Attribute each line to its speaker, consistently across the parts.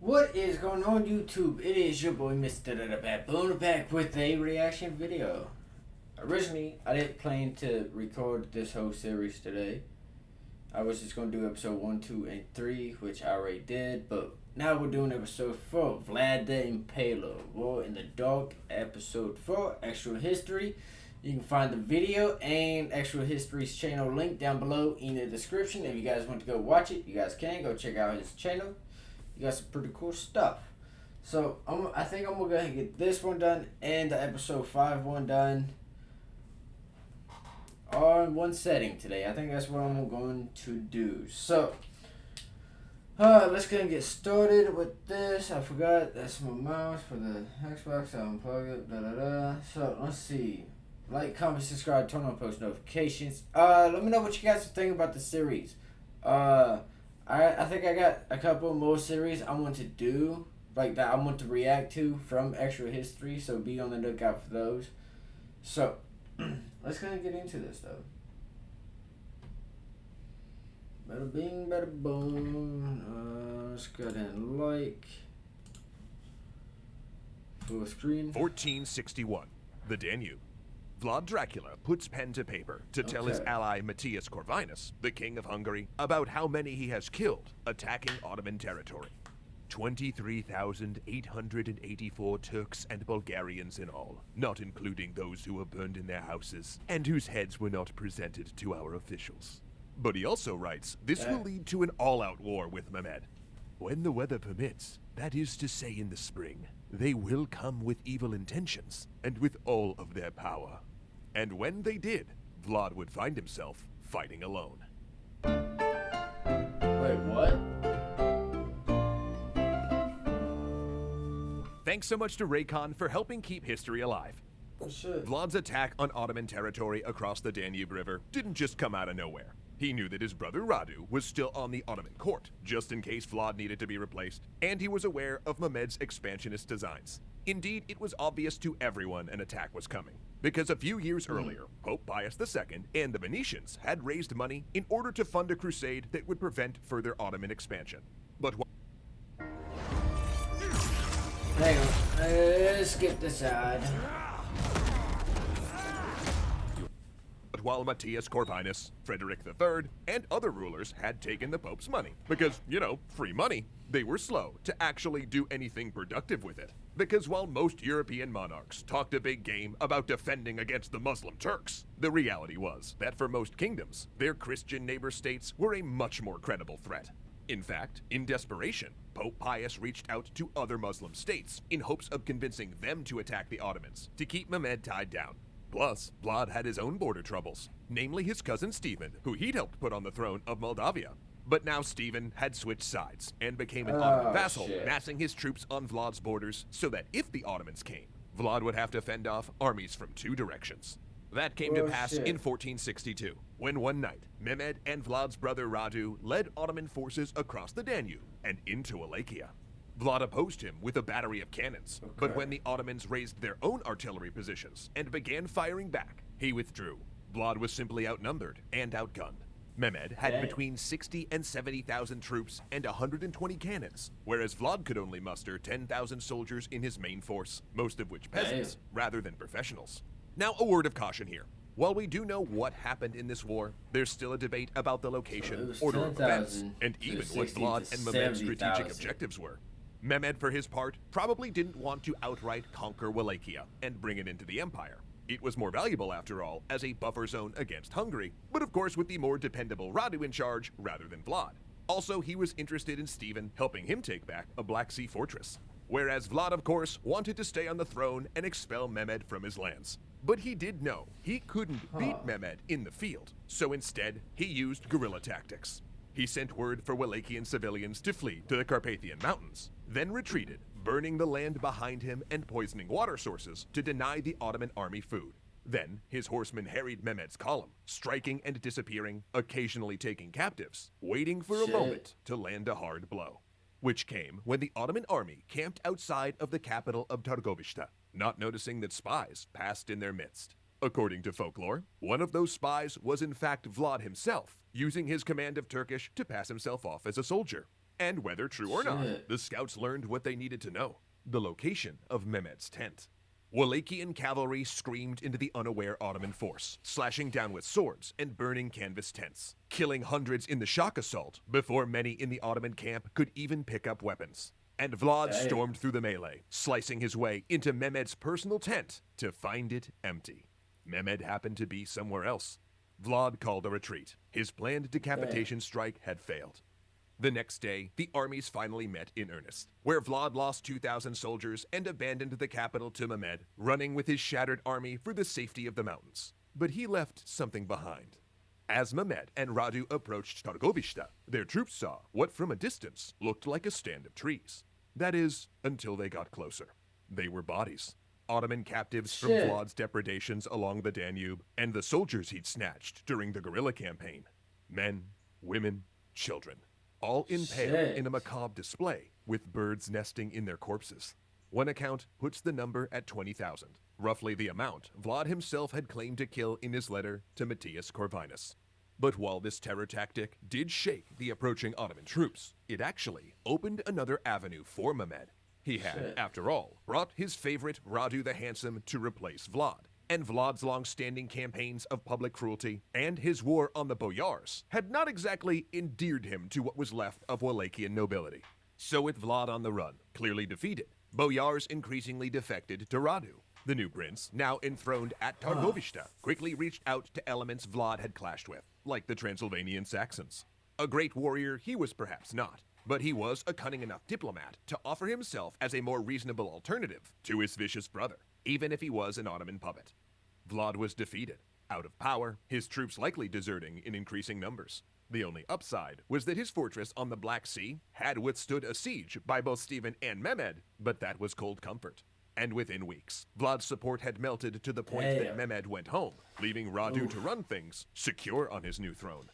Speaker 1: What is going on YouTube? It is your boy MrBaboon back with a reaction video. Originally, I didn't plan to record this whole series today. I was just going to do episode 1, 2, and 3, which I already did, but now we're doing episode 4, Vlad the Impaler, War in the Dark, episode 4, Extra History. You can find the video and Extra History's channel link down below in the description. If you guys want to go watch it, you guys can go check out his channel. You got some pretty cool stuff. So I think I'm gonna go ahead and get this one done and the episode 5 one done all in one setting today. I think that's what I'm going to do. So let's go and get started with this. I forgot that's my mouse for the Xbox. I unplug it. So let's see. Like, comment, subscribe, turn on post notifications. Let me know what you guys think about the series. I think I got a couple more series I want to do, like that I want to react to from Extra History, so be on the lookout for those. So, let's go ahead and get into this though. Bada bing, bada boom. Let's go ahead and like. Full screen.
Speaker 2: 1461, the Danube. Vlad Dracula puts pen to paper to tell his ally Matthias Corvinus, the king of Hungary, about how many he has killed attacking Ottoman territory. 23,884 Turks and Bulgarians in all, not including those who were burned in their houses and whose heads were not presented to our officials. But he also writes, this will lead to an all-out war with Mehmed. When the weather permits, that is to say in the spring, they will come with evil intentions and with all of their power. And when they did, Vlad would find himself fighting alone.
Speaker 1: Wait, what?
Speaker 2: Thanks so much to Raycon for helping keep history alive.
Speaker 1: Oh, shit.
Speaker 2: Vlad's attack on Ottoman territory across the Danube River didn't just come out of nowhere. He knew that his brother Radu was still on the Ottoman court, just in case Vlad needed to be replaced, and he was aware of Mehmed's expansionist designs. Indeed, it was obvious to everyone an attack was coming, because a few years earlier, Pope Pius II and the Venetians had raised money in order to fund a crusade that would prevent further Ottoman expansion. But
Speaker 1: Hang on, let's skip this side.
Speaker 2: But while Matthias Corvinus, Frederick III, and other rulers had taken the Pope's money, because, you know, free money, they were slow to actually do anything productive with it. Because while most European monarchs talked a big game about defending against the Muslim Turks, the reality was that for most kingdoms, their Christian neighbor states were a much more credible threat. In fact, in desperation, Pope Pius reached out to other Muslim states in hopes of convincing them to attack the Ottomans to keep Mehmed tied down. Plus, Vlad had his own border troubles, namely his cousin Stephen, who he'd helped put on the throne of Moldavia. But now Stephen had switched sides and became an Ottoman vassal, massing his troops on Vlad's borders so that if the Ottomans came, Vlad would have to fend off armies from two directions. That came to pass in 1462, when one night, Mehmed and Vlad's brother Radu led Ottoman forces across the Danube and into Wallachia. Vlad opposed him with a battery of cannons, but when the Ottomans raised their own artillery positions and began firing back, he withdrew. Vlad was simply outnumbered and outgunned. Mehmed had between 60 and 70,000 troops and 120 cannons, whereas Vlad could only muster 10,000 soldiers in his main force, most of which peasants, rather than professionals. Now, a word of caution here. While we do know what happened in this war, there's still a debate about the location, order of events, and even what Vlad and Mehmed's strategic objectives were. Mehmed, for his part, probably didn't want to outright conquer Wallachia and bring it into the empire. It was more valuable, after all, as a buffer zone against Hungary, but of course with the more dependable Radu in charge rather than Vlad. Also, he was interested in Stephen helping him take back a Black Sea fortress. Whereas Vlad, of course, wanted to stay on the throne and expel Mehmed from his lands. But he did know he couldn't beat Mehmed in the field, so instead, he used guerrilla tactics. He sent word for Wallachian civilians to flee to the Carpathian Mountains, then retreated, burning the land behind him and poisoning water sources to deny the Ottoman army food. Then, his horsemen harried Mehmed's column, striking and disappearing, occasionally taking captives, waiting for a moment to land a hard blow. Which came when the Ottoman army camped outside of the capital of Targovishte, not noticing that spies passed in their midst. According to folklore, one of those spies was in fact Vlad himself, using his command of Turkish to pass himself off as a soldier. And whether true or not,
Speaker 1: Shit.
Speaker 2: the scouts learned what they needed to know: the location of Mehmed's tent. Wallachian cavalry screamed into the unaware Ottoman force, slashing down with swords and burning canvas tents, killing hundreds in the shock assault before many in the Ottoman camp could even pick up weapons. And Vlad stormed through the melee, slicing his way into Mehmed's personal tent to find it empty. Mehmed happened to be somewhere else. Vlad called a retreat. His planned decapitation strike had failed. The next day, the armies finally met in earnest, where Vlad lost 2,000 soldiers and abandoned the capital to Mehmed, running with his shattered army for the safety of the mountains. But he left something behind. As Mehmed and Radu approached Targovishta, their troops saw what from a distance looked like a stand of trees. That is, until they got closer. They were bodies. Ottoman captives from Vlad's depredations along the Danube, and the soldiers he'd snatched during the guerrilla campaign. Men, women, children. All impaled in a macabre display, with birds nesting in their corpses. One account puts the number at 20,000, roughly the amount Vlad himself had claimed to kill in his letter to Matthias Corvinus. But while this terror tactic did shake the approaching Ottoman troops, it actually opened another avenue for Mehmed. He had, after all, brought his favorite Radu the Handsome to replace Vlad. And Vlad's long-standing campaigns of public cruelty and his war on the boyars had not exactly endeared him to what was left of Wallachian nobility. So with Vlad on the run, clearly defeated, boyars increasingly defected to Radu. The new prince, now enthroned at Targovishta, quickly reached out to elements Vlad had clashed with, like the Transylvanian Saxons. A great warrior he was perhaps not, but he was a cunning enough diplomat to offer himself as a more reasonable alternative to his vicious brother, even if he was an Ottoman puppet. Vlad was defeated, out of power, his troops likely deserting in increasing numbers. The only upside was that his fortress on the Black Sea had withstood a siege by both Stephen and Mehmed, but that was cold comfort. And within weeks, Vlad's support had melted to the point that Mehmed went home, leaving Radu to run things, secure on his new throne.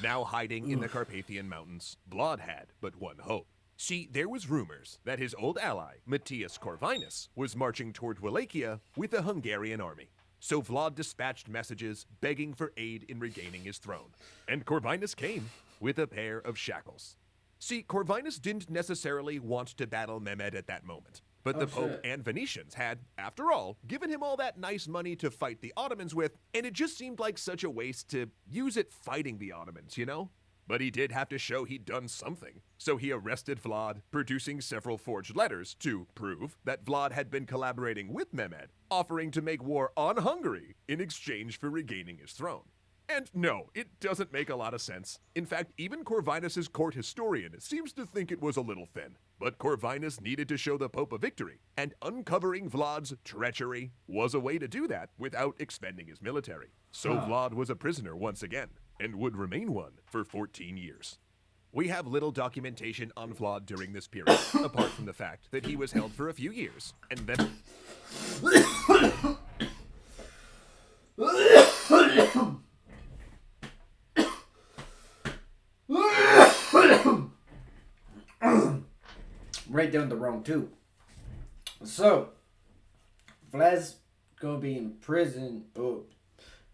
Speaker 2: Now hiding in the Carpathian Mountains, Vlad had but one hope. See, there was rumors that his old ally, Matthias Corvinus, was marching toward Wallachia with a Hungarian army. So Vlad dispatched messages begging for aid in regaining his throne. And Corvinus came with a pair of shackles. See, Corvinus didn't necessarily want to battle Mehmed at that moment. But the Pope and Venetians had, after all, given him all that nice money to fight the Ottomans with, and it just seemed like such a waste to use it fighting the Ottomans, you know? But he did have to show he'd done something. So he arrested Vlad, producing several forged letters to prove that Vlad had been collaborating with Mehmed, offering to make war on Hungary in exchange for regaining his throne. And no, it doesn't make a lot of sense. In fact, even Corvinus' court historian seems to think it was a little thin. But Corvinus needed to show the Pope a victory, and uncovering Vlad's treachery was a way to do that without expending his military. So Vlad was a prisoner once again, and would remain one for 14 years. We have little documentation on Vlad during this period, apart from the fact that he was held for a few years, and then...
Speaker 1: Right down the wrong tube. So, Vlad's gonna be in prison. Oh,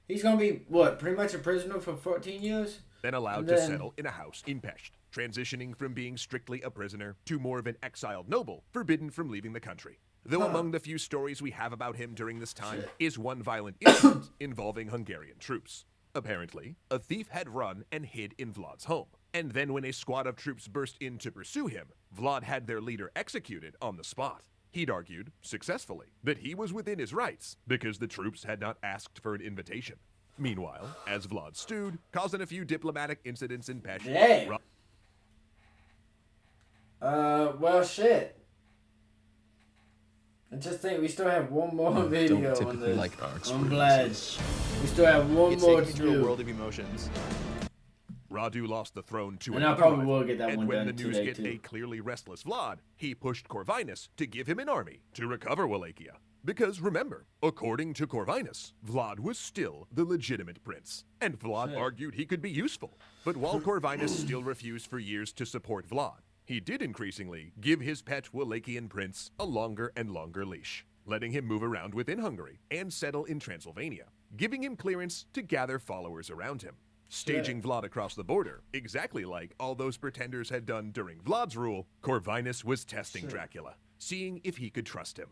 Speaker 1: he's gonna be, what, pretty much a prisoner for 14 years?
Speaker 2: Then allowed to settle in a house in Pest, transitioning from being strictly a prisoner to more of an exiled noble, forbidden from leaving the country. Though among the few stories we have about him during this time is one violent incident involving Hungarian troops. Apparently, a thief had run and hid in Vlad's home. And then when a squad of troops burst in to pursue him, Vlad had their leader executed on the spot. He'd argued, successfully, that he was within his rights because the troops had not asked for an invitation. Meanwhile, as Vlad stewed, causing a few diplomatic incidents in Pest...
Speaker 1: Well, shit. I just think we still have one more video on this.
Speaker 3: Like our
Speaker 1: I'm glad. We still have one more to do.
Speaker 3: A world of emotions.
Speaker 2: Radu lost the throne to
Speaker 1: and I probably will get that one
Speaker 2: when
Speaker 1: done
Speaker 2: the news
Speaker 1: today
Speaker 2: hit
Speaker 1: too.
Speaker 2: a clearly restless Vlad, he pushed Corvinus to give him an army to recover Wallachia. Because remember, according to Corvinus, Vlad was still the legitimate prince, and Vlad argued he could be useful. But while Corvinus still refused for years to support Vlad, he did increasingly give his pet Wallachian prince a longer and longer leash, letting him move around within Hungary and settle in Transylvania, giving him clearance to gather followers around him. Staging Vlad across the border, exactly like all those pretenders had done during Vlad's rule, Corvinus was testing Dracula, seeing if he could trust him.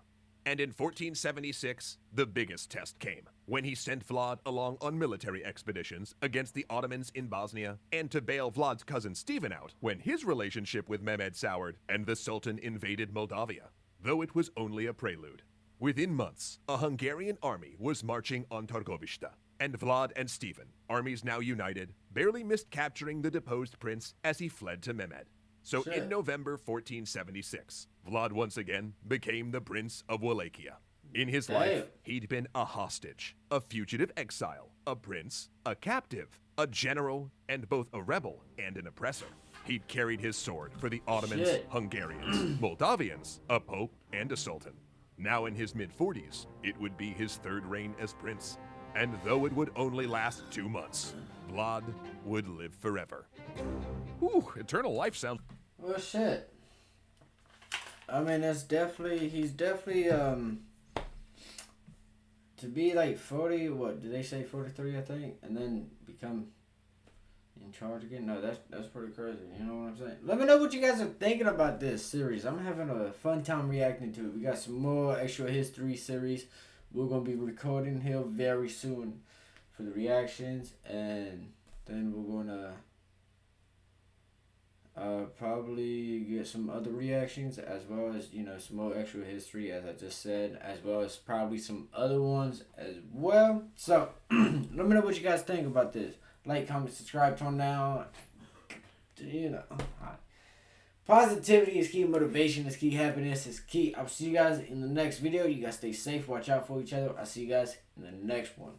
Speaker 2: And in 1476, the biggest test came, when he sent Vlad along on military expeditions against the Ottomans in Bosnia, and to bail Vlad's cousin Stephen out when his relationship with Mehmed soured and the Sultan invaded Moldavia, though it was only a prelude. Within months, a Hungarian army was marching on Targovishta, and Vlad and Stephen, armies now united, barely missed capturing the deposed prince as he fled to Mehmed. So in November 1476, Vlad once again became the Prince of Wallachia. In his life, he'd been a hostage, a fugitive exile, a prince, a captive, a general, and both a rebel and an oppressor. He'd carried his sword for the Ottomans, Hungarians, Moldavians, a pope, and a sultan. Now in his mid-40s, it would be his third reign as prince. And though it would only last 2 months, Vlad would live forever. Ooh, eternal life sounds...
Speaker 1: Well, shit. I mean, he's definitely, to be like 40, what, did they say 43, I think? And then become in charge again? No, that's pretty crazy, you know what I'm saying? Let me know what you guys are thinking about this series. I'm having a fun time reacting to it. We got some more extra history series. We're going to be recording here very soon for the reactions, and then we're going to probably get some other reactions, as well as, you know, some more extra history, as I just said, as well as probably some other ones as well. So, let me know what you guys think about this. Like, comment, subscribe, turn down, you know. Positivity is key, motivation is key, happiness is key. I'll see you guys in the next video. You guys stay safe, watch out for each other. I'll see you guys in the next one.